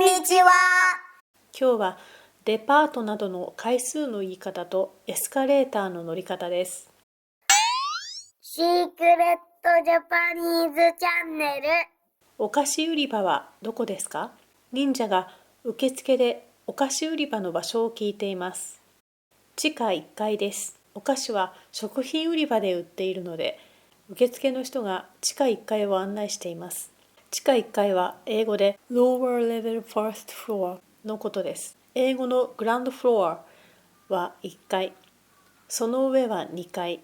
にちは。今日はデパートなどの回数の言い方とエスカレーターの乗り方です。シークレットジャパニーズチャンネル。お菓子売り場はどこですか？忍者が受付でお菓子売り場の場所を聞いています。地下1階です。お菓子は食品売り場で売っているので、受付の人が地下1階を案内しています。地下1階は英語で Lower Level First Floor のことです。英語のグランドフロアは1階、その上は2階、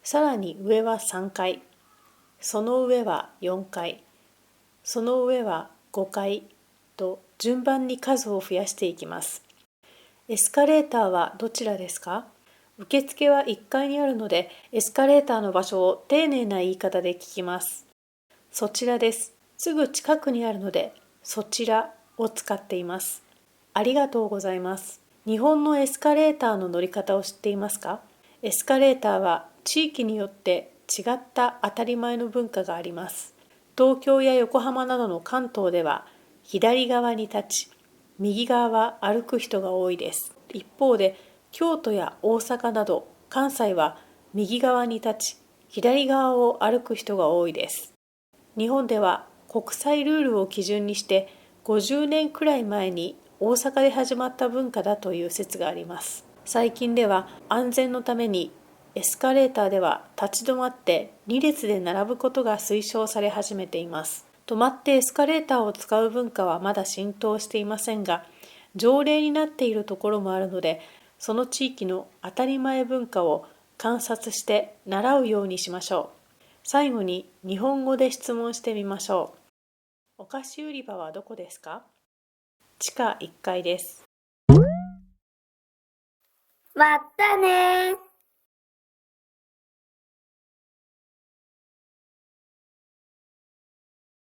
さらに上は3階、その上は4階、その上は5階と順番に数を増やしていきます。エスカレーターはどちらですか？受付は1階にあるので、エスカレーターの場所を丁寧な言い方で聞きます。そちらです。すぐ近くにあるので、そちらを使っています。ありがとうございます。日本のエスカレーターの乗り方を知っていますか？エスカレーターは地域によって違った当たり前の文化があります。東京や横浜などの関東では左側に立ち、右側は歩く人が多いです。一方で京都や大阪など関西は右側に立ち、左側を歩く人が多いです。日本では国際ルールを基準にして50年くらい前に大阪で始まった文化だという説があります。最近では安全のためにエスカレーターでは立ち止まって2列で並ぶことが推奨され始めています。止まってエスカレーターを使う文化はまだ浸透していませんが、条例になっているところもあるので、その地域の当たり前文化を観察して習うようにしましょう。最後に日本語で質問してみましょう。お菓子売り場はどこですか？地下1階です。またね。